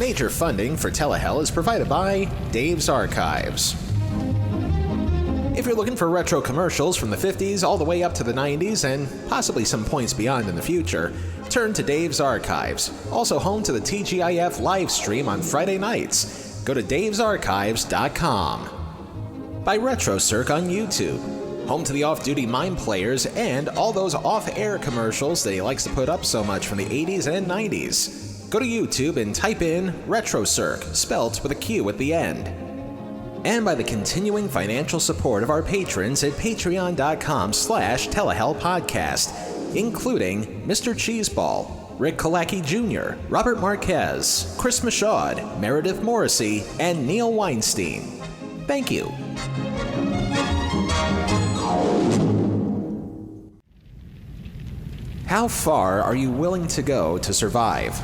Major funding for Telehell is provided by Dave's Archives. If you're looking for retro commercials from the 50s all the way up to the 90s and possibly some points beyond in the future, turn to Dave's Archives, also home to the TGIF live stream on Friday nights. Go to davesarchives.com. By RetroCirc on YouTube, home to the off-duty Mime Players and all those off-air commercials that he likes to put up so much from the 80s and 90s. Go to YouTube and type in RetroCirc, spelt with a Q at the end. And by the continuing financial support of our patrons at patreon.com/telehellpodcast, including Mr. Cheeseball, Rick Kalacki Jr., Robert Marquez, Chris Michaud, Meredith Morrissey, and Neil Weinstein. Thank you. How far are you willing to go to survive?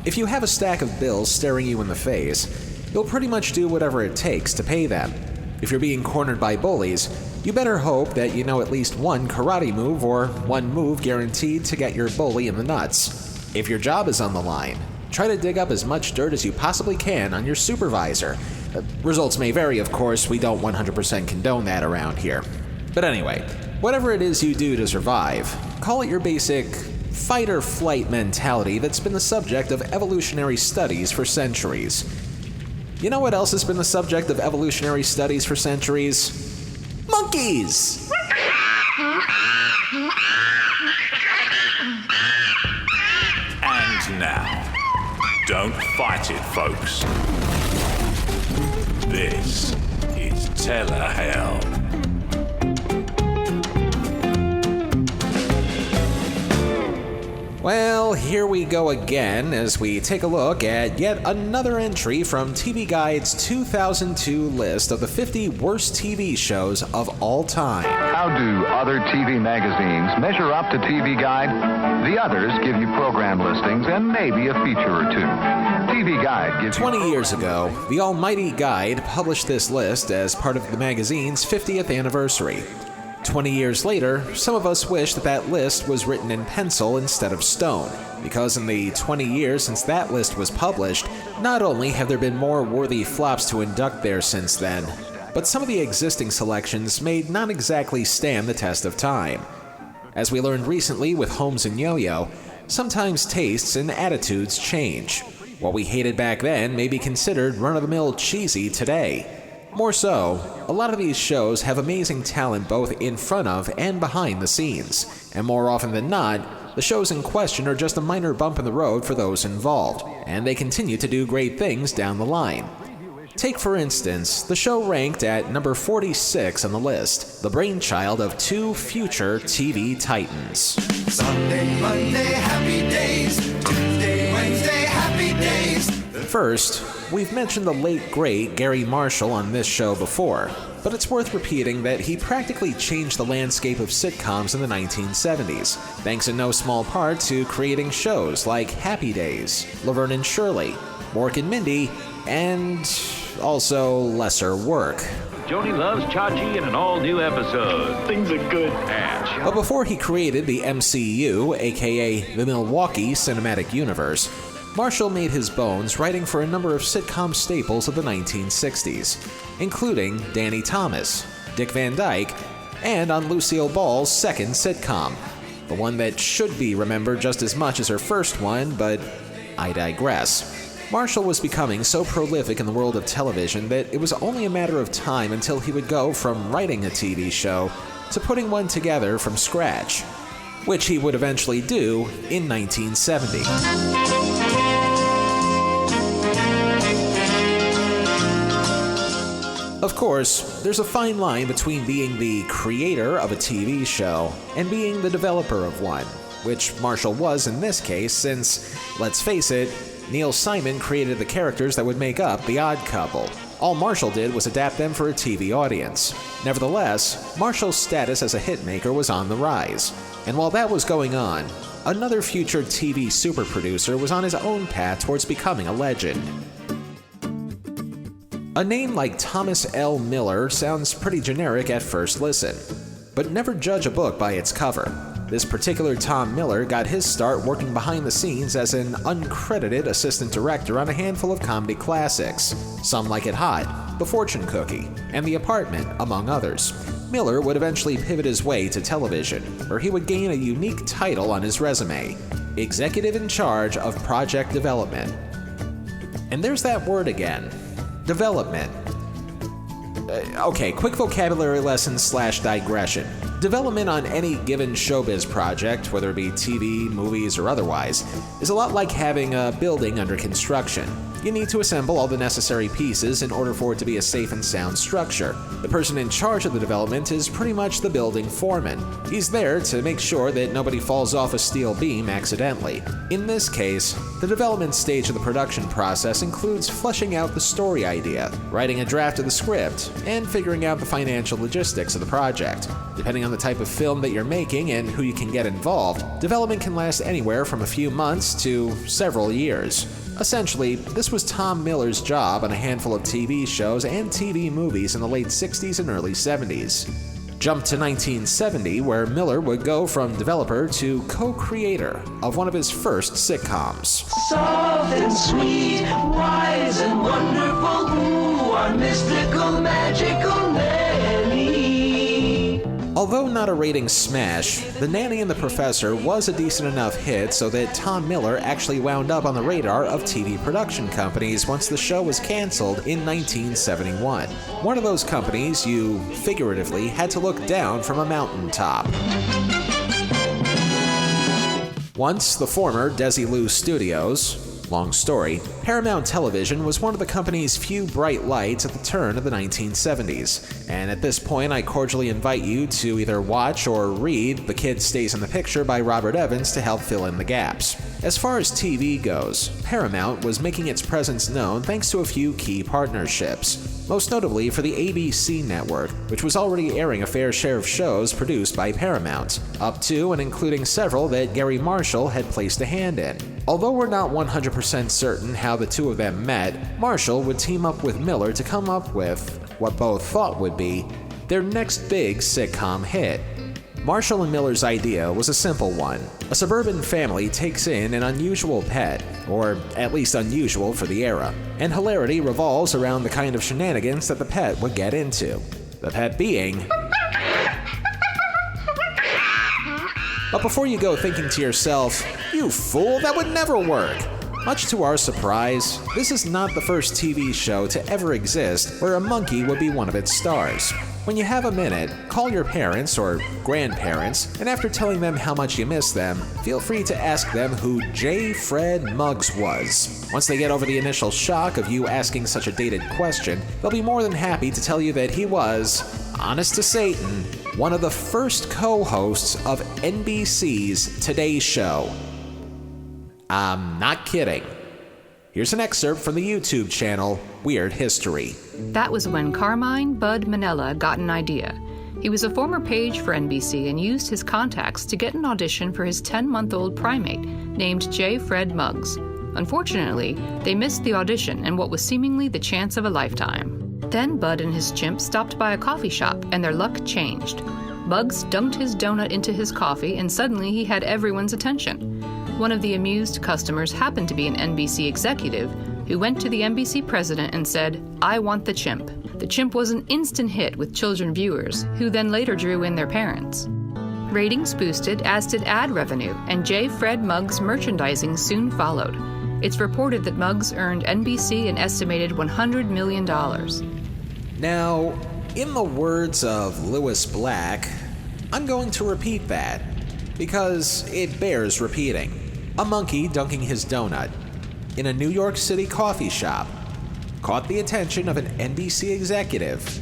If you have a stack of bills staring you in the face, you'll pretty much do whatever it takes to pay them. If you're being cornered by bullies, you better hope that you know at least one karate move or one move guaranteed to get your bully in the nuts. If your job is on the line, try to dig up as much dirt as you possibly can on your supervisor. Results may vary, of course. We don't 100% condone that around here. But anyway, whatever it is you do to survive, call it your basic fight or flight mentality that's been the subject of evolutionary studies for centuries. You know what else has been the subject of evolutionary studies for centuries? Monkeys! And now, don't fight it, folks. This is Telehell. Well, here we go again as we take a look at yet another entry from TV Guide's 2002 list of the 50 worst TV shows of all time. How do other TV magazines measure up to TV Guide? The others give you program listings and maybe a feature or two. TV Guide gives 20 years ago, the almighty Guide published this list as part of the magazine's 50th anniversary. 20 years later, some of us wish that list was written in pencil instead of stone, because in the 20 years since that list was published, not only have there been more worthy flops to induct there since then, but some of the existing selections may not exactly stand the test of time. As we learned recently with Holmes and Yo-Yo, sometimes tastes and attitudes change. What we hated back then may be considered run-of-the-mill cheesy today. More so, a lot of these shows have amazing talent both in front of and behind the scenes, and more often than not, the shows in question are just a minor bump in the road for those involved, and they continue to do great things down the line. Take, for instance, the show ranked at number 46 on the list, the brainchild of two future TV titans. Sunday, Monday, happy days. Tuesday, Wednesday, happy days. First, we've mentioned the late great Gary Marshall on this show before, but it's worth repeating that he practically changed the landscape of sitcoms in the 1970s, thanks in no small part to creating shows like Happy Days, Laverne and Shirley, Mork and Mindy, and also lesser work. Joni loves Chachi in an all-new episode. Things are good, Patch. But before he created the MCU, aka the Milwaukee Cinematic Universe, Marshall made his bones writing for a number of sitcom staples of the 1960s, including Danny Thomas, Dick Van Dyke, and on Lucille Ball's second sitcom, the one that should be remembered just as much as her first one, but I digress. Marshall was becoming so prolific in the world of television that it was only a matter of time until he would go from writing a TV show to putting one together from scratch, which he would eventually do in 1970. Of course, there's a fine line between being the creator of a TV show and being the developer of one, which Marshall was in this case since, let's face it, Neil Simon created the characters that would make up The Odd Couple. All Marshall did was adapt them for a TV audience. Nevertheless, Marshall's status as a hitmaker was on the rise, and while that was going on, another future TV super producer was on his own path towards becoming a legend. A name like Thomas L. Miller sounds pretty generic at first listen, but never judge a book by its cover. This particular Tom Miller got his start working behind the scenes as an uncredited assistant director on a handful of comedy classics, Some Like It Hot, The Fortune Cookie, and The Apartment, among others. Miller would eventually pivot his way to television, where he would gain a unique title on his resume, Executive in Charge of Project Development. And there's that word again, development. Okay, quick vocabulary lesson / digression. Development on any given showbiz project, whether it be TV, movies, or otherwise, is a lot like having a building under construction. You need to assemble all the necessary pieces in order for it to be a safe and sound structure. The person in charge of the development is pretty much the building foreman. He's there to make sure that nobody falls off a steel beam accidentally. In this case, the development stage of the production process includes fleshing out the story idea, writing a draft of the script, and figuring out the financial logistics of the project. Depending on the type of film that you're making and who you can get involved, development can last anywhere from a few months to several years. Essentially, this was Tom Miller's job on a handful of TV shows and TV movies in the late 60s and early 70s. Jump to 1970, where Miller would go from developer to co-creator of one of his first sitcoms. Soft and sweet, wise and wonderful, ooh, our mystical, magical nanny. Although not a ratings smash, The Nanny and the Professor was a decent enough hit so that Tom Miller actually wound up on the radar of TV production companies once the show was canceled in 1971. One of those companies you, figuratively, had to look down from a mountaintop. Once the former Desilu Studios, long story, Paramount Television was one of the company's few bright lights at the turn of the 1970s. And at this point, I cordially invite you to either watch or read The Kid Stays in the Picture by Robert Evans to help fill in the gaps. As far as TV goes, Paramount was making its presence known thanks to a few key partnerships, most notably for the ABC network, which was already airing a fair share of shows produced by Paramount, up to and including several that Gary Marshall had placed a hand in. Although we're not 100% certain how the two of them met, Marshall would team up with Miller to come up with what both thought would be their next big sitcom hit. Marshall and Miller's idea was a simple one. A suburban family takes in an unusual pet, or at least unusual for the era, and hilarity revolves around the kind of shenanigans that the pet would get into. The pet being... But before you go thinking to yourself, "You fool, that would never work," much to our surprise, this is not the first TV show to ever exist where a monkey would be one of its stars. When you have a minute, call your parents or grandparents, and after telling them how much you miss them, feel free to ask them who J. Fred Muggs was. Once they get over the initial shock of you asking such a dated question, they'll be more than happy to tell you that he was, honest to Satan, one of the first co-hosts of NBC's Today Show. I'm not kidding. Here's an excerpt from the YouTube channel Weird History. That was when Carmine Bud Manella got an idea. He was a former page for NBC and used his contacts to get an audition for his 10-month-old primate named J. Fred Muggs. Unfortunately, they missed the audition and what was seemingly the chance of a lifetime. Then Bud and his chimp stopped by a coffee shop and their luck changed. Muggs dunked his donut into his coffee and suddenly he had everyone's attention. One of the amused customers happened to be an NBC executive who went to the NBC president and said, "I want the chimp." The chimp was an instant hit with children viewers, who then later drew in their parents. Ratings boosted, as did ad revenue, and J. Fred Muggs merchandising soon followed. It's reported that Muggs earned NBC an estimated $100 million. Now, in the words of Lewis Black, I'm going to repeat that, because it bears repeating. A monkey dunking his donut in a New York City coffee shop caught the attention of an NBC executive,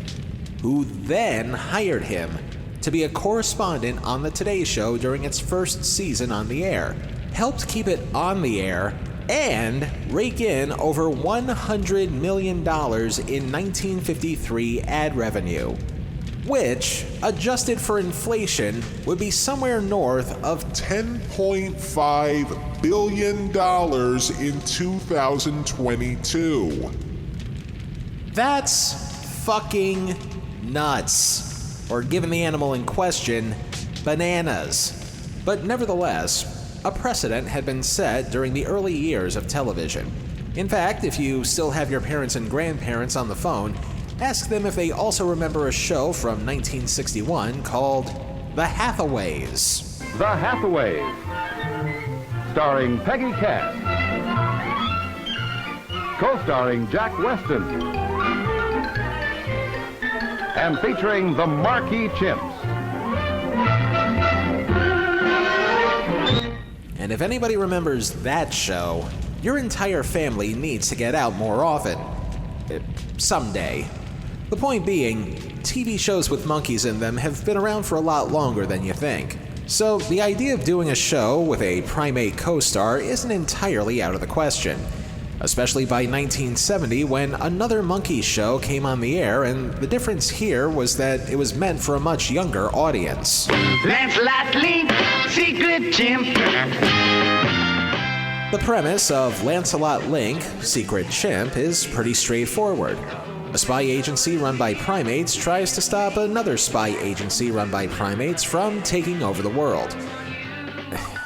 who then hired him to be a correspondent on the Today Show during its first season on the air, helped keep it on the air, and rake in over $100 million in 1953 ad revenue, which, adjusted for inflation, would be somewhere north of $10.5 billion in 2022. That's fucking nuts. Or given the animal in question, bananas. But nevertheless, a precedent had been set during the early years of television. In fact, if you still have your parents and grandparents on the phone, ask them if they also remember a show from 1961 called The Hathaways. The Hathaways, starring Peggy Cass, co-starring Jack Weston, and featuring the Marquee Chimps. And if anybody remembers that show, your entire family needs to get out more often. Someday. The point being, TV shows with monkeys in them have been around for a lot longer than you think. So the idea of doing a show with a primate co-star isn't entirely out of the question. Especially by 1970 when another monkey show came on the air, and the difference here was that it was meant for a much younger audience. Lancelot Link, Secret Chimp. The premise of Lancelot Link, Secret Chimp is pretty straightforward. A spy agency run by primates tries to stop another spy agency run by primates from taking over the world.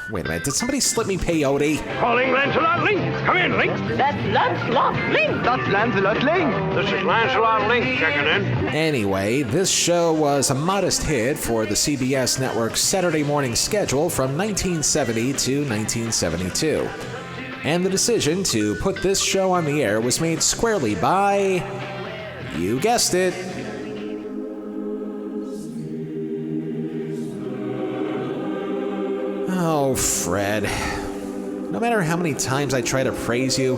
Wait a minute, did somebody slip me peyote? Calling Lancelot Link. Come in, Link. That's Lancelot Link. That's Lancelot Link. This is Lancelot Link checking in. Anyway, this show was a modest hit for the CBS network's Saturday morning schedule from 1970 to 1972. And the decision to put this show on the air was made squarely by, you guessed it, oh, Fred. No matter how many times I try to praise you,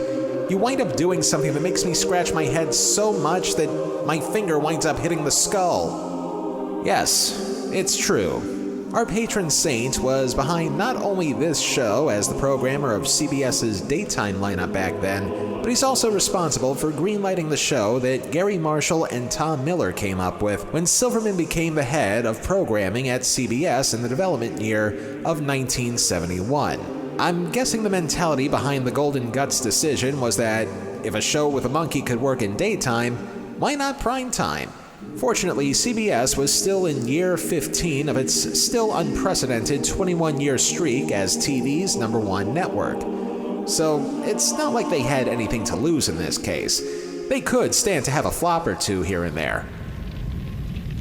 you wind up doing something that makes me scratch my head so much that my finger winds up hitting the skull. Yes, it's true. Our patron saint was behind not only this show as the programmer of CBS's daytime lineup back then, but he's also responsible for greenlighting the show that Gary Marshall and Tom Miller came up with when Silverman became the head of programming at CBS in the development year of 1971. I'm guessing the mentality behind the Golden Guts decision was that if a show with a monkey could work in daytime, why not prime time? Fortunately, CBS was still in year 15 of its still unprecedented 21-year streak as TV's #1 network. So it's not like they had anything to lose in this case. They could stand to have a flop or two here and there.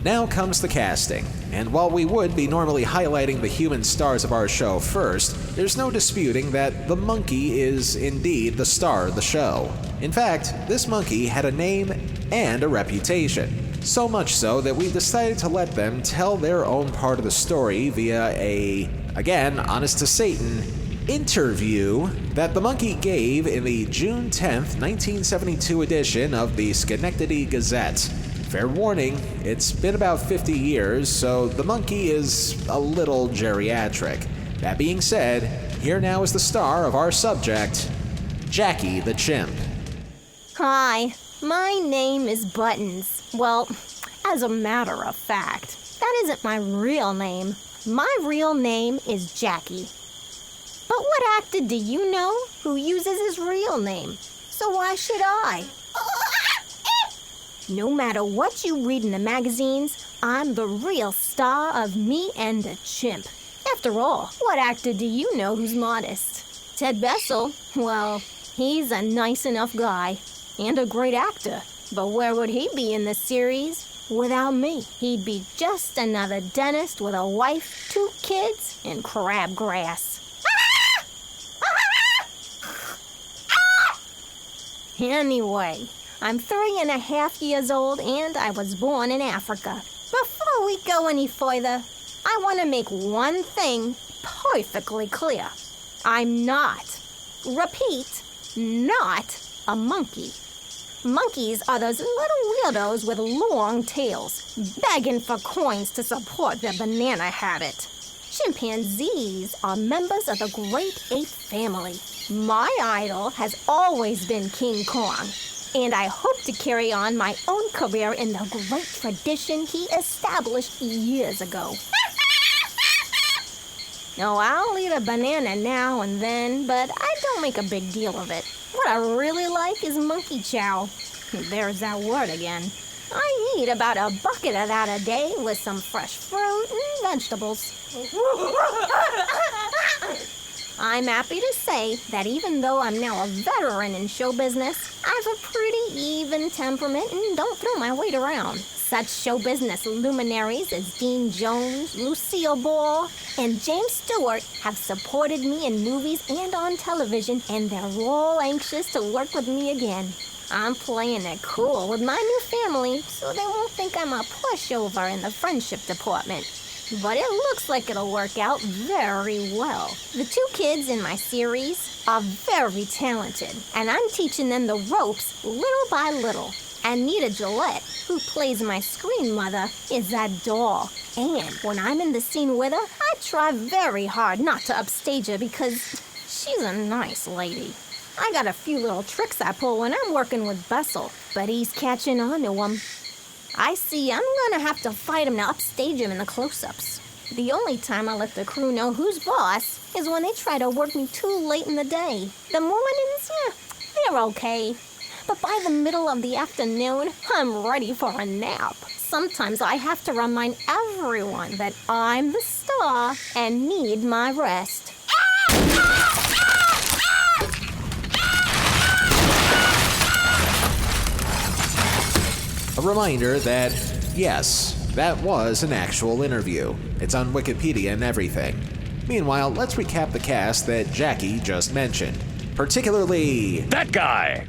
Now comes the casting, and while we would be normally highlighting the human stars of our show first, there's no disputing that the monkey is indeed the star of the show. In fact, this monkey had a name and a reputation. So much so that we decided to let them tell their own part of the story via a, again, honest to Satan, interview that the monkey gave in the June 10th, 1972 edition of the Schenectady Gazette. Fair warning, it's been about 50 years, so the monkey is a little geriatric. That being said, here now is the star of our subject, Jackie the Chimp. Hi, my name is Buttons. Well, as a matter of fact, that isn't my real name. My real name is Jackie. But what actor do you know who uses his real name? So why should I? No matter what you read in the magazines, I'm the real star of Me and the Chimp. After all, what actor do you know who's modest? Ted Bessel? Well, he's a nice enough guy and a great actor. But where would he be in this series without me? He'd be just another dentist with a wife, 2 kids, and crabgrass. Anyway, I'm 3.5 years old and I was born in Africa. Before we go any further, I want to make one thing perfectly clear. I'm not, repeat, not a monkey. Monkeys are those little weirdos with long tails, begging for coins to support their banana habit. Chimpanzees are members of the great ape family. My idol has always been King Kong, and I hope to carry on my own career in the great tradition he established years ago. No, I'll eat a banana now and then, but I don't make a big deal of it. What I really like is monkey chow. There's that word again. I eat about a bucket of that a day with some fresh fruit and vegetables. I'm happy to say that even though I'm now a veteran in show business, I have a pretty even temperament and don't throw my weight around. Such show business luminaries as Dean Jones, Lucille Ball, and James Stewart have supported me in movies and on television, and they're all anxious to work with me again. I'm playing it cool with my new family, so they won't think I'm a pushover in the friendship department. But it looks like it'll work out very well. The 2 kids in my series are very talented, and I'm teaching them the ropes little by little. Anita Gillette, who plays my screen mother, is that doll. And when I'm in the scene with her, I try very hard not to upstage her because she's a nice lady. I got a few little tricks I pull when I'm working with Bessel, but he's catching on to them. I see I'm gonna have to fight him to upstage him in the close-ups. The only time I let the crew know who's boss is when they try to work me too late in the day. The mornings, they're okay. But by the middle of the afternoon, I'm ready for a nap. Sometimes I have to remind everyone that I'm the star and need my rest. A reminder that, yes, that was an actual interview. It's on Wikipedia and everything. Meanwhile, let's recap the cast that Jackie just mentioned. Particularly... That guy!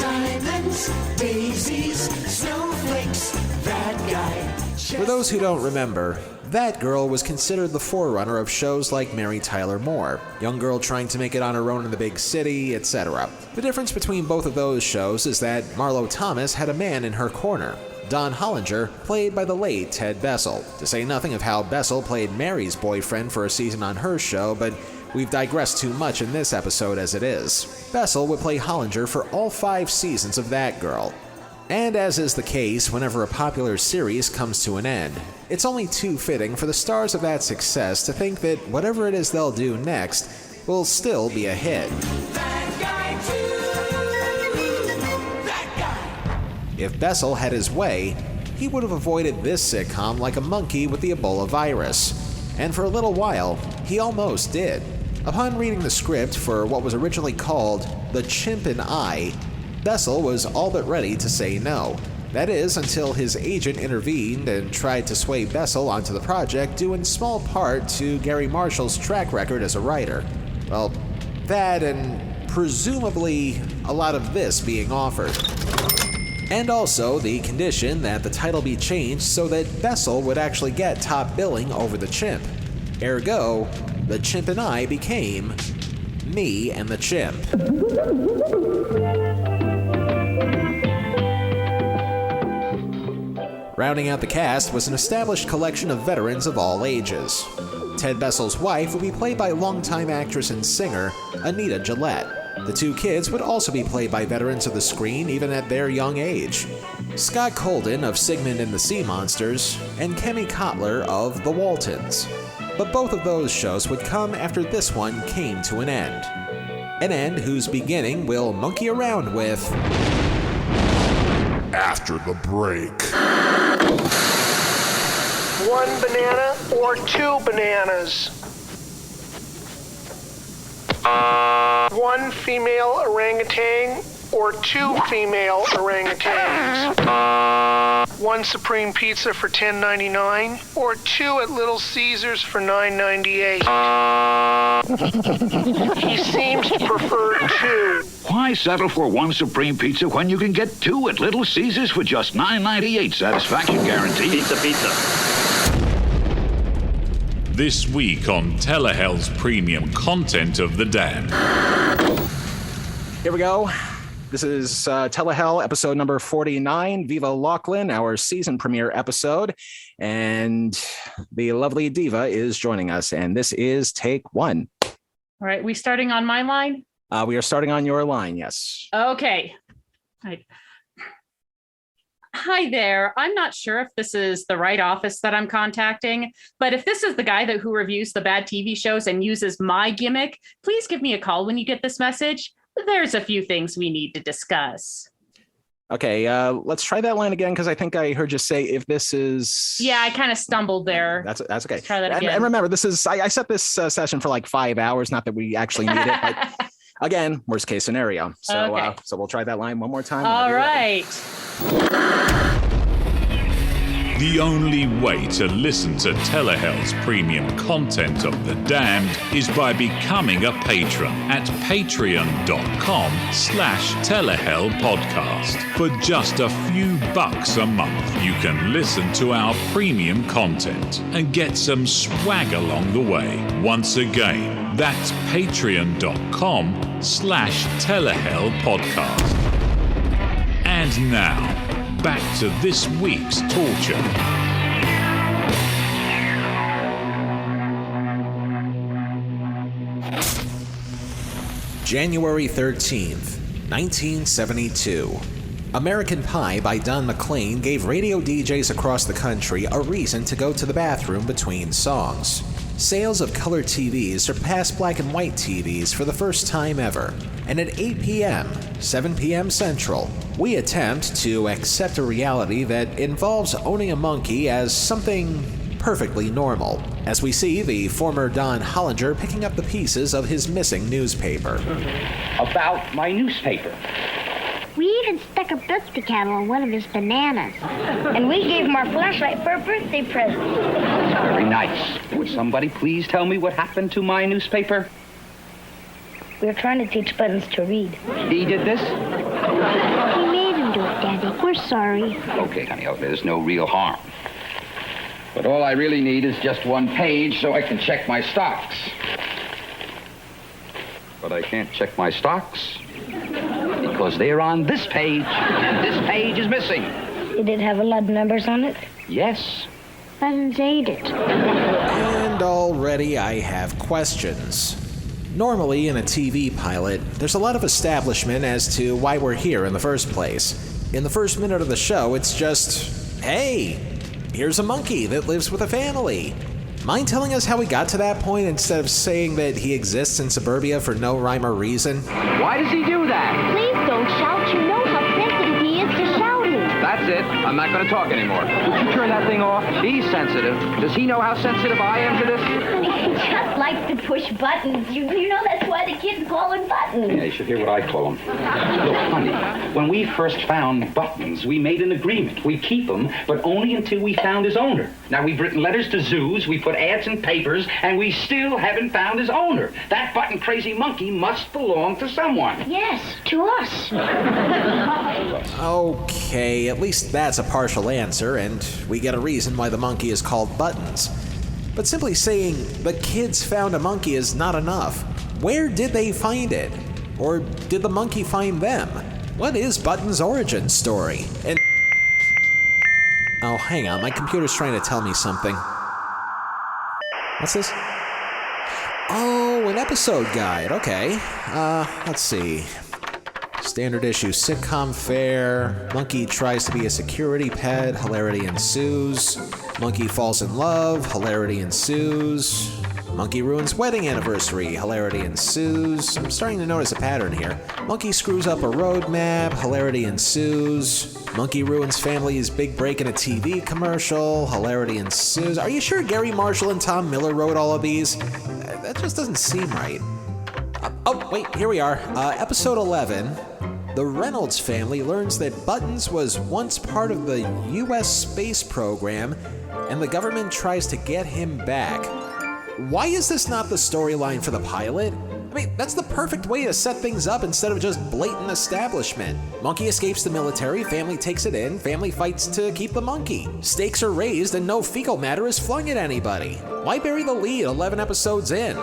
Diamonds, daisies, snowflakes, that guy. For those who don't remember, that girl was considered the forerunner of shows like Mary Tyler Moore, young girl trying to make it on her own in the big city, etc. The difference between both of those shows is that Marlo Thomas had a man in her corner. Don Hollinger, played by the late Ted Bessel. To say nothing of how Bessel played Mary's boyfriend for a season on her show, but we've digressed too much in this episode as it is. Bessel would play Hollinger for all 5 seasons of That Girl. And as is the case whenever a popular series comes to an end, it's only too fitting for the stars of that success to think that whatever it is they'll do next will still be a hit. That guy too. That guy. If Bessel had his way, he would have avoided this sitcom like a monkey with the Ebola virus. And for a little while, he almost did. Upon reading the script for what was originally called The Chimp and I, Bessel was all but ready to say no. That is, until his agent intervened and tried to sway Bessel onto the project due in small part to Gary Marshall's track record as a writer. Well, that and presumably a lot of this being offered. And also the condition that the title be changed so that Bessel would actually get top billing over the Chimp. Ergo, The Chimp and I became Me and the Chimp. Rounding out the cast was an established collection of veterans of all ages. Ted Bessel's wife would be played by longtime actress and singer Anita Gillette. The 2 kids would also be played by veterans of the screen even at their young age. Scott Colden of Sigmund and the Sea Monsters, and Kemi Kotler of The Waltons. But both of those shows would come after this one came to an end. An end whose beginning we'll monkey around with after the break. 1 banana or 2 bananas? 1 female orangutan or 2 female orangutans? 1 Supreme Pizza for $10.99 or 2 at Little Caesars for $9.98? He seems to prefer 2. Why settle for 1 Supreme Pizza when you can get 2 at Little Caesars for just $9.98? Satisfaction guaranteed. Pizza, pizza. This week on Telehell's premium content of the damn. Here we go. This is Telehell episode number 49, Viva Lachlan, our season premiere episode. And the lovely Diva is joining us, and this is take 1. All right, we starting on my line? We are starting on your line, yes. Okay. Right. Hi there. I'm not sure if this is the right office that I'm contacting, but if this is the guy who reviews the bad TV shows and uses my gimmick, please give me a call when you get this message. There's a few things we need to discuss. Okay, let's try that line again because I think I heard you say if this is. Yeah, I kind of stumbled there. That's okay. Let's try that again. And remember, this is I set this session for like 5 hours. Not that we actually need it, but again, worst case scenario. So Okay. So we'll try that line one more time. All right. The only way to listen to Telehell's premium content of The Damned is by becoming a patron at patreon.com/telehellpodcast. For just a few bucks a month, you can listen to our premium content and get some swag along the way. Once again, that's patreon.com/telehellpodcast. And now, back to this week's torture. January 13th, 1972. American Pie by Don McLean gave radio DJs across the country a reason to go to the bathroom between songs. Sales of color TVs surpassed black and white TVs for the first time ever. And at 8 p.m., 7 p.m. Central, we attempt to accept a reality that involves owning a monkey as something perfectly normal, as we see the former Don Hollinger picking up the pieces of his missing newspaper. About my newspaper. We even stuck a biscuit candle on one of his bananas. And we gave him our flashlight for a birthday present. Very nice. Would somebody please tell me what happened to my newspaper? We were trying to teach Buttons to read. He did this? We made him do it, Daddy. We're sorry. Okay, honey, there's no real harm. But all I really need is just one page so I can check my stocks. But I can't check my stocks because they're on this page, and this page is missing. Did it have a lot of numbers on it? Yes. Buttons ate it. And already I have questions. Normally, in a TV pilot, there's a lot of establishment as to why we're here in the first place. In the first minute of the show, it's just, hey, here's a monkey that lives with a family. Mind telling us how we got to that point instead of saying that he exists in suburbia for no rhyme or reason? Why does he do that? Please don't shout. You know how sensitive he is to shouting. That's it. I'm not going to talk anymore. Would you turn that thing off? He's sensitive. Does he know how sensitive I am to this? He just likes to push buttons. You know that's why the kids call him Buttons. Yeah, you should hear what I call him. Look, honey, when we first found Buttons, we made an agreement. We'd keep him, but only until we found his owner. Now, we've written letters to zoos, we put ads in papers, and we still haven't found his owner. That button-crazy monkey must belong to someone. Yes, to us. Okay, at least that's a partial answer, and we get a reason why the monkey is called Buttons. But simply saying the kids found a monkey is not enough. Where did they find it? Or did the monkey find them? What is Buttons' origin story? And oh, hang on, my computer's trying to tell me something. What's this? Oh, an episode guide, okay. Let's see. Standard issue sitcom fare. Monkey tries to be a security pet. Hilarity ensues. Monkey falls in love. Hilarity ensues. Monkey ruins wedding anniversary. Hilarity ensues. I'm starting to notice a pattern here. Monkey screws up a roadmap. Hilarity ensues. Monkey ruins family's big break in a TV commercial. Hilarity ensues. Are you sure Gary Marshall and Tom Miller wrote all of these? That just doesn't seem right. Oh, wait, here we are. Episode 11. The Reynolds family learns that Buttons was once part of the U.S. space program, and the government tries to get him back. Why is this not the storyline for the pilot? I mean, that's the perfect way to set things up instead of just blatant establishment. Monkey escapes the military, family takes it in, family fights to keep the monkey. Stakes are raised and no fecal matter is flung at anybody. Why bury the lead 11 episodes in?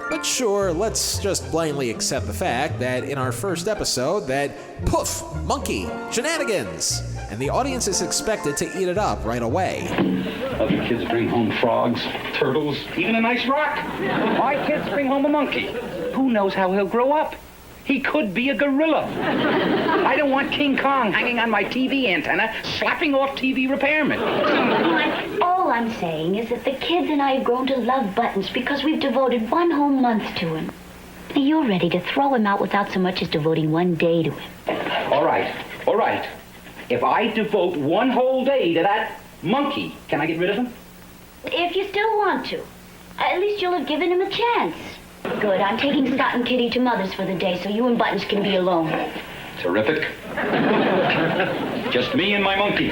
But sure, let's just blindly accept the fact that in our first episode that, poof, monkey, shenanigans, and the audience is expected to eat it up right away. Other kids bring home frogs, turtles, even a nice rock. My kids bring home a monkey. Who knows how he'll grow up? He could be a gorilla. I don't want King Kong hanging on my TV antenna, slapping off TV repairmen. All I'm saying is that the kids and I have grown to love Buttons because we've devoted one whole month to him. Now you're ready to throw him out without so much as devoting one day to him. All right. if I devote one whole day to that monkey, can I get rid of him? If you still want to. At least you'll have given him a chance. Good. I'm taking Scott and Kitty to Mother's for the day so you and Buttons can be alone. Terrific. Just me and my monkey.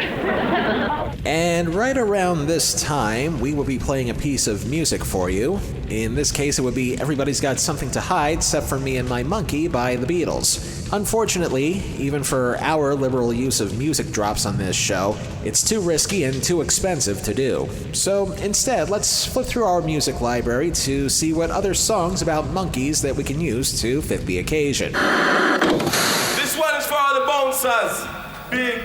And right around this time, we will be playing a piece of music for you. In this case, it would be Everybody's Got Something to Hide Except for Me and My Monkey by the Beatles. Unfortunately, even for our liberal use of music drops on this show, it's too risky and too expensive to do. So instead, let's flip through our music library to see what other songs about monkeys that we can use to fit the occasion. This one is for all the bouncers. Big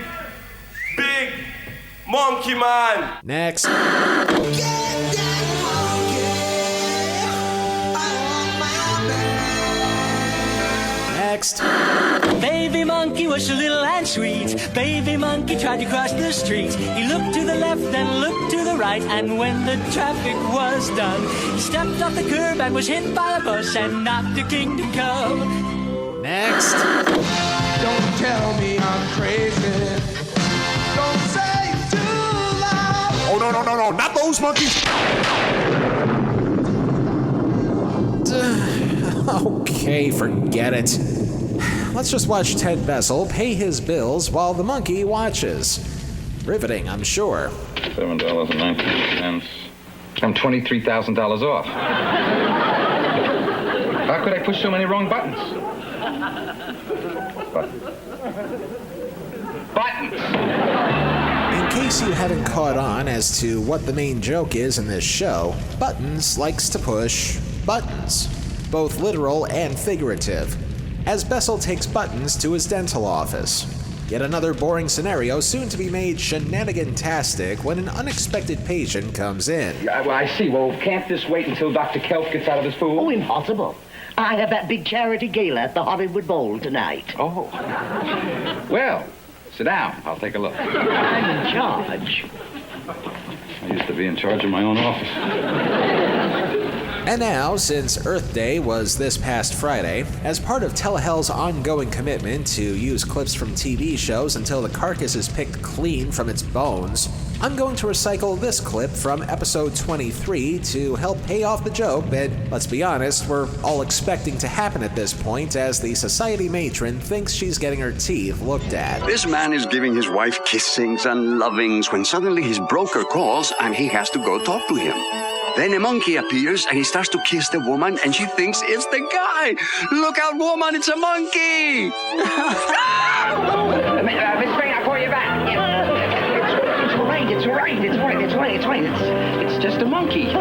monkey man. Next. Next. Baby monkey was so little and sweet. Baby monkey tried to cross the street. He looked to the left and looked to the right, and when the traffic was done, he stepped off the curb and was hit by a bus and knocked to kingdom come. Next. Don't tell me I'm crazy. Don't say it too loud. Oh, no, not those monkeys. Okay, forget it. Let's just watch Ted Bessel pay his bills while the monkey watches. Riveting, I'm sure. $7.19. I'm $23,000 off. How could I push so many wrong buttons? Buttons! In case you haven't caught on as to what the main joke is in this show, Buttons likes to push buttons, both literal and figurative, as Bessel takes Buttons to his dental office. Yet another boring scenario soon to be made shenanigan-tastic when an unexpected patient comes in. Well, I see. Well, can't this wait until Dr. Kelp gets out of his pool? Oh, impossible. I have that big charity gala at the Hollywood Bowl tonight. Oh. Well, sit down. I'll take a look. I'm in charge. I used to be in charge of my own office. And now, since Earth Day was this past Friday, as part of Telehell's ongoing commitment to use clips from TV shows until the carcass is picked clean from its bones, I'm going to recycle this clip from episode 23 to help pay off the joke that, let's be honest, we're all expecting to happen at this point as the society matron thinks she's getting her teeth looked at. This man is giving his wife kissings and lovings when suddenly his broker calls and he has to go talk to him. Then a monkey appears and he starts to kiss the woman and she thinks it's the guy. Look out, woman, it's a monkey. Miss Crane, I'll call you back. It's just a monkey. Okay.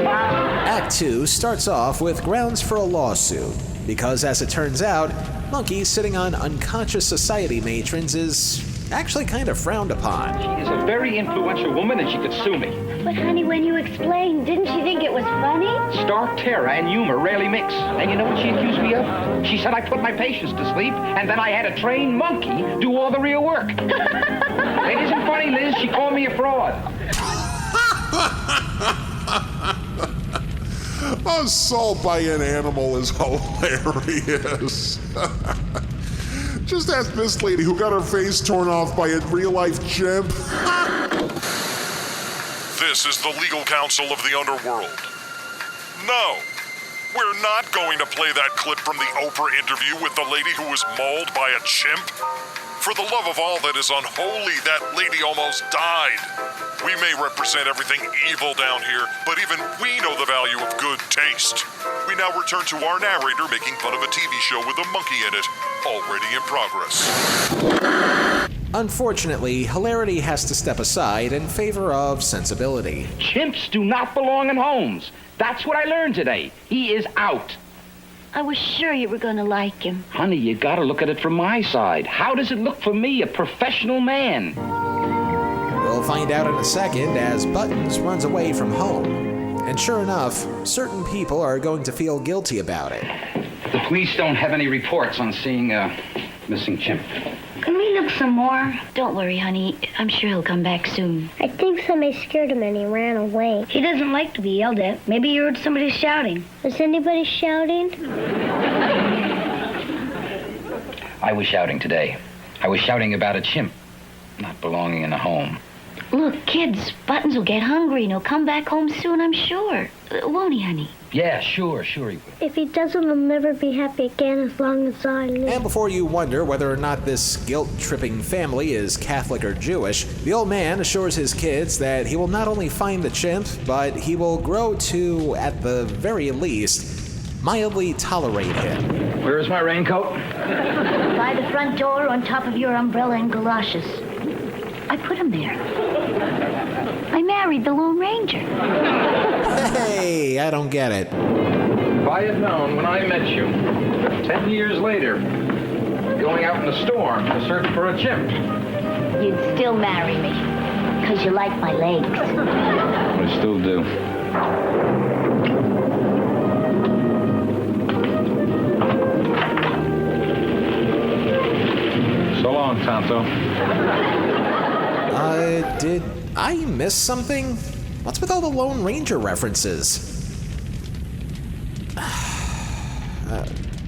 Act 2 starts off with grounds for a lawsuit, because as it turns out, monkeys sitting on unconscious society matrons is actually kind of frowned upon. She is a very influential woman and she could sue me. But honey, when you explained, didn't she think it was funny? Stark terror and humor rarely mix. And you know what she accused me of? She said I put my patients to sleep and then I had a trained monkey do all the real work. It isn't funny, Liz. She called me a fraud. Assault by an animal is hilarious. Just ask this lady who got her face torn off by a real-life chimp. This is the legal counsel of the underworld. No, we're not going to play that clip from the Oprah interview with the lady who was mauled by a chimp. For the love of all that is unholy, that lady almost died. We may represent everything evil down here, but even we know the value of good taste. We now return to our narrator making fun of a TV show with a monkey in it, already in progress. Unfortunately, hilarity has to step aside in favor of sensibility. Chimps do not belong in homes. That's what I learned today. He is out. I was sure you were going to like him. Honey, you gotta look at it from my side. How does it look for me, a professional man? We'll find out in a second as Buttons runs away from home. And sure enough, certain people are going to feel guilty about it. The police don't have any reports on seeing a missing chimp. Can we look some more? Don't worry, honey. I'm sure he'll come back soon. I think somebody scared him and he ran away. He doesn't like to be yelled at. Maybe you heard somebody shouting. Is anybody shouting? I was shouting today. I was shouting about a chimp not belonging in a home. Look, kids, Buttons will get hungry and he'll come back home soon, I'm sure. Won't he, honey? Yeah, sure he will. If he doesn't, I'll never be happy again as long as I live. And before you wonder whether or not this guilt-tripping family is Catholic or Jewish, the old man assures his kids that he will not only find the chimp, but he will grow to, at the very least, mildly tolerate him. Where is my raincoat? By the front door on top of your umbrella and galoshes. I put him there. I married the Lone Ranger. Hey, I don't get it. If I had known when I met you, 10 years later, going out in the storm to search for a chimp. You'd still marry me, because you like my legs. I still do. So long, Tonto. Did I miss something? What's with all the Lone Ranger references?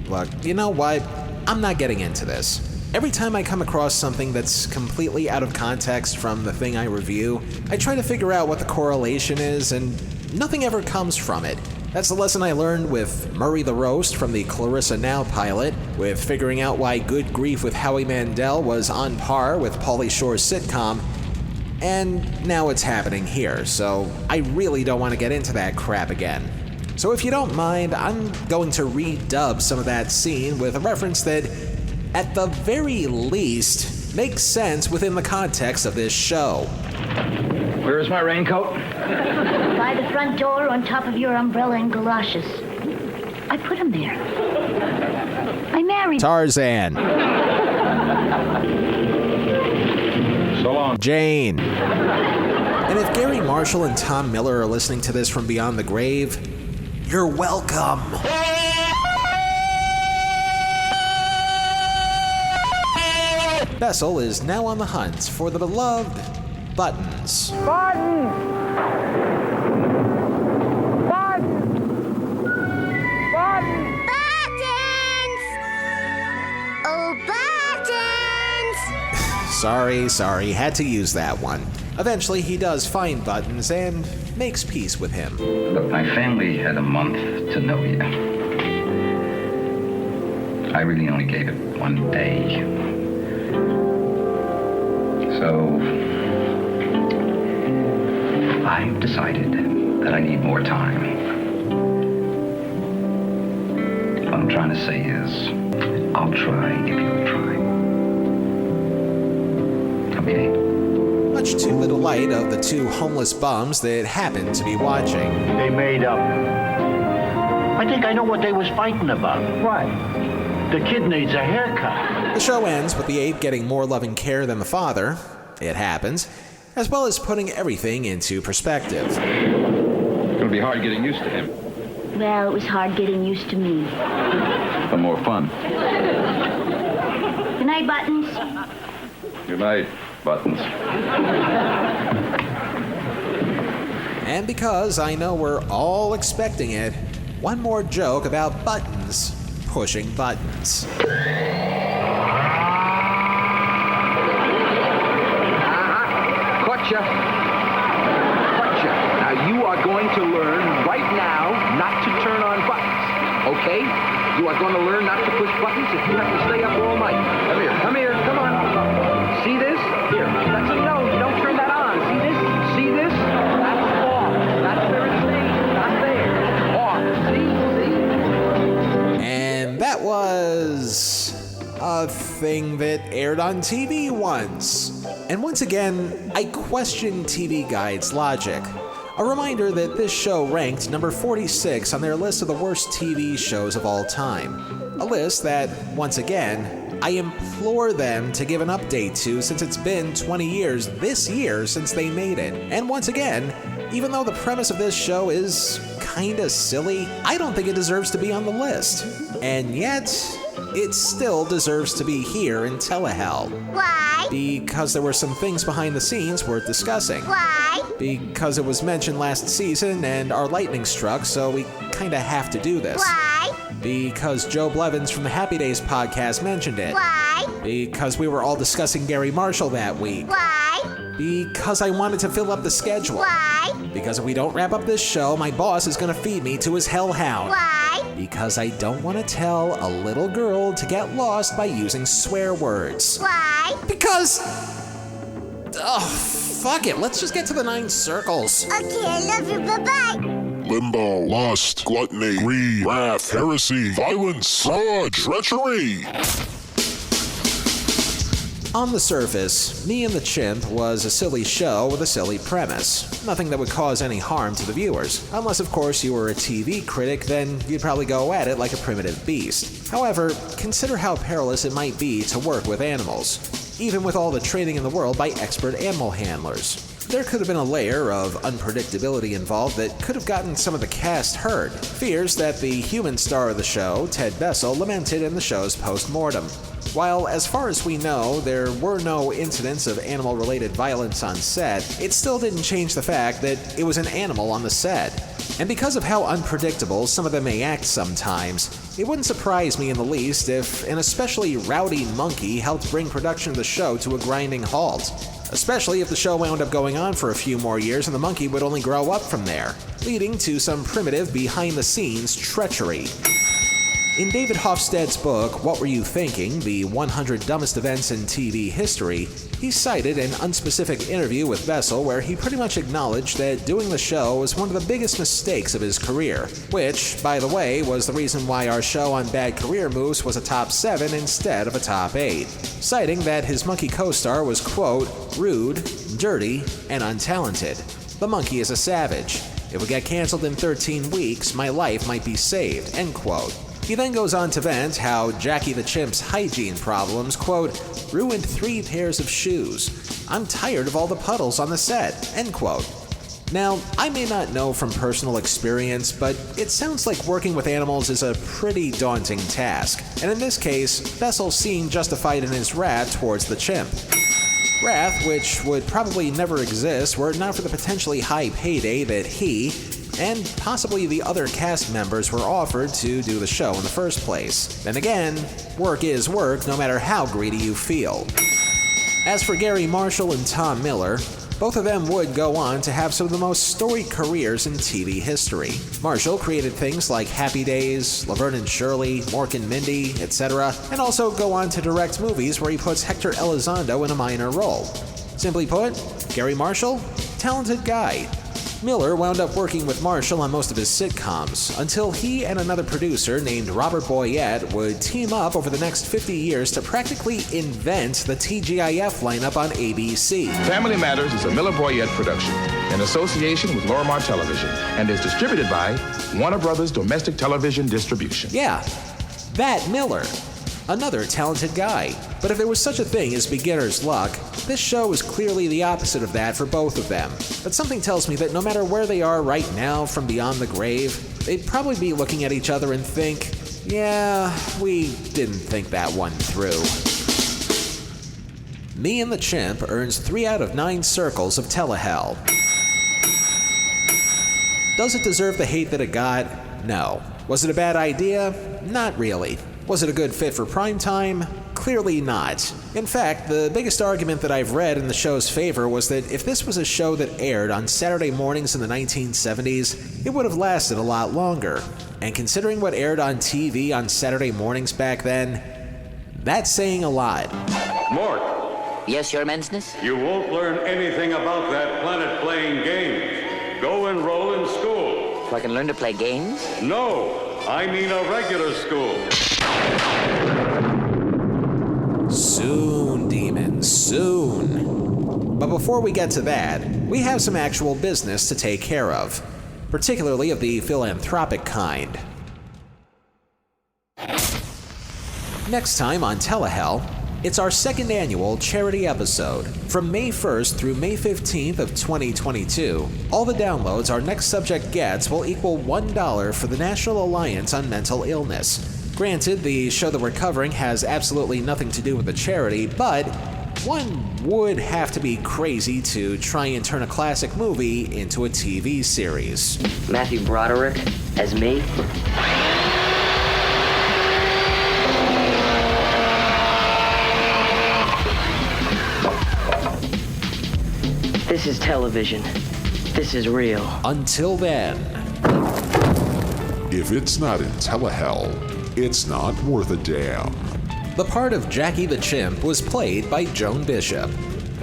Look, you know what? I'm not getting into this. Every time I come across something that's completely out of context from the thing I review, I try to figure out what the correlation is, and nothing ever comes from it. That's the lesson I learned with Murray the Roast from the Clarissa Now pilot, with figuring out why Good Grief with Howie Mandel was on par with Pauly Shore's sitcom, and now it's happening here, so I really don't want to get into that crap again. So if you don't mind, I'm going to redub some of that scene with a reference that, at the very least, makes sense within the context of this show. Where is my raincoat? By the front door on top of your umbrella and galoshes. I put him there. I married Tarzan. So long, Jane. And if Gary Marshall and Tom Miller are listening to this from beyond the grave, you're welcome. Bessel is now on the hunt for the beloved Buttons. Buttons! Buttons! Buttons! Buttons! Oh, Buttons! Sorry, had to use that one. Eventually, he does find Buttons and makes peace with him. Look, my family had a month to know you. I really only gave it one day. So, I've decided that I need more time. What I'm trying to say is, I'll try if you'll try. Okay? Much to the delight of the two homeless bums that happened to be watching. They made up. I think I know what they was fighting about. What? The kid needs a haircut. The show ends with the ape getting more loving care than the father. It happens, as well as putting everything into perspective. It'll be hard getting used to him. Well, it was hard getting used to me. But more fun. Good night, Buttons. Good night, Buttons. And because I know we're all expecting it, one more joke about Buttons pushing buttons. Gotcha. Now you are going to learn right now not to turn on buttons, okay? You are going to learn not to push buttons if you have to stay up all night. Come here, come on. See this? Here, that's a no, you don't turn that on. See this? See this? That's off. That's where it stays, not there. Off, see? And that was a thing that aired on TV once. And once again, I question TV Guide's logic. A reminder that this show ranked number 46 on their list of the worst TV shows of all time. A list that, once again, I implore them to give an update to since it's been 20 years this year since they made it. And once again, even though the premise of this show is kinda silly, I don't think it deserves to be on the list. And yet, it still deserves to be here in Telehell. Why? Because there were some things behind the scenes worth discussing. Why? Because it was mentioned last season and our lightning struck, so we kinda have to do this. Why? Because Joe Blevins from the Happy Days podcast mentioned it. Why? Because we were all discussing Gary Marshall that week. Why? Because I wanted to fill up the schedule. Why? Because if we don't wrap up this show, my boss is going to feed me to his hellhound. Why? Because I don't want to tell a little girl to get lost by using swear words. Why? Because... Oh, fuck it. Let's just get to the 9 circles. Okay, I love you. Bye-bye. Limbo, lust, gluttony, greed, wrath, heresy, violence, fraud, treachery. On the surface, Me and the Chimp was a silly show with a silly premise. Nothing that would cause any harm to the viewers. Unless, of course, you were a TV critic, then you'd probably go at it like a primitive beast. However, consider how perilous it might be to work with animals, even with all the training in the world by expert animal handlers. There could have been a layer of unpredictability involved that could have gotten some of the cast hurt, fears that the human star of the show, Ted Bessel, lamented in the show's post-mortem. While, as far as we know, there were no incidents of animal-related violence on set, it still didn't change the fact that it was an animal on the set. And because of how unpredictable some of them may act sometimes, it wouldn't surprise me in the least if an especially rowdy monkey helped bring production of the show to a grinding halt. Especially if the show wound up going on for a few more years and the monkey would only grow up from there, leading to some primitive behind-the-scenes treachery. In David Hofstede's book, What Were You Thinking? The 100 Dumbest Events in TV History, he cited an unspecific interview with Bessel where he pretty much acknowledged that doing the show was one of the biggest mistakes of his career, which, by the way, was the reason why our show on bad career moves was a top 7 instead of a top 8, citing that his monkey co-star was, quote, rude, dirty, and untalented. The monkey is a savage. If we get canceled in 13 weeks, my life might be saved, end quote. He then goes on to vent how Jackie the Chimp's hygiene problems, quote, ruined 3 pairs of shoes. I'm tired of all the puddles on the set, end quote. Now, I may not know from personal experience, but it sounds like working with animals is a pretty daunting task, and in this case, Bessel seemed justified in his wrath towards the chimp. Wrath which would probably never exist were it not for the potentially high payday that he, and possibly the other cast members, were offered to do the show in the first place. Then again, work is work no matter how greedy you feel. As for Gary Marshall and Tom Miller, both of them would go on to have some of the most storied careers in TV history. Marshall created things like Happy Days, Laverne and Shirley, Mork and Mindy, etc., and also go on to direct movies where he puts Hector Elizondo in a minor role. Simply put, Gary Marshall, talented guy. Miller wound up working with Marshall on most of his sitcoms, until he and another producer named Robert Boyette would team up over the next 50 years to practically invent the TGIF lineup on ABC. Family Matters is a Miller Boyette production in association with Lorimar Television and is distributed by Warner Brothers Domestic Television Distribution. Yeah, that Miller. Another talented guy. But if there was such a thing as beginner's luck, this show is clearly the opposite of that for both of them. But something tells me that no matter where they are right now from beyond the grave, they'd probably be looking at each other and think, yeah, we didn't think that one through. Me and the Chimp earns 3 out of 9 circles of telehell. Does it deserve the hate that it got? No. Was it a bad idea? Not really. Was it a good fit for primetime? Clearly not. In fact, the biggest argument that I've read in the show's favor was that if this was a show that aired on Saturday mornings in the 1970s, it would have lasted a lot longer. And considering what aired on TV on Saturday mornings back then, that's saying a lot. Mort. Yes, Your Immenseness? You won't learn anything about that planet playing games. Go enroll in school. So I can learn to play games? No, I mean a regular school. Soon, demons, soon. But before we get to that, we have some actual business to take care of, particularly of the philanthropic kind. Next time on Telehell, it's our 2nd annual charity episode. From May 1st through May 15th of 2022, all the downloads our next subject gets will equal $1 for the National Alliance on Mental Illness. Granted, the show that we're covering has absolutely nothing to do with the charity, but one would have to be crazy to try and turn a classic movie into a TV series. Matthew Broderick as me? is television. This is real. Until then, if it's not in Telehell, it's not worth a damn. The part of Jackie the Chimp was played by Joan Bishop.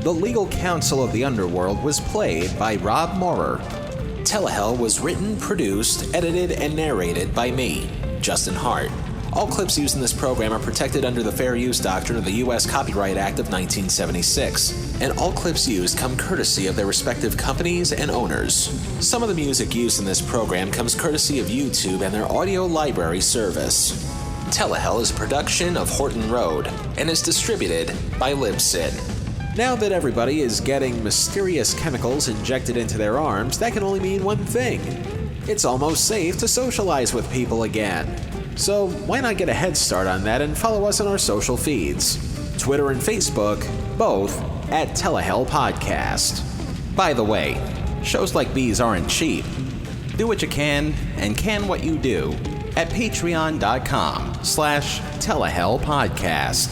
The legal counsel of the underworld was played by Rob Maurer. Telehell was written, produced, edited, and narrated by me, Justin Hart. All clips used in this program are protected under the Fair Use Doctrine of the U.S. Copyright Act of 1976, and all clips used come courtesy of their respective companies and owners. Some of the music used in this program comes courtesy of YouTube and their audio library service. Telehell is a production of Horton Road and is distributed by Libsyn. Now that everybody is getting mysterious chemicals injected into their arms, that can only mean one thing. It's almost safe to socialize with people again. So why not get a head start on that and follow us on our social feeds? Twitter and Facebook, both at Telehell Podcast. By the way, shows like these aren't cheap. Do what you can and can what you do at patreon.com/Telehell Podcast.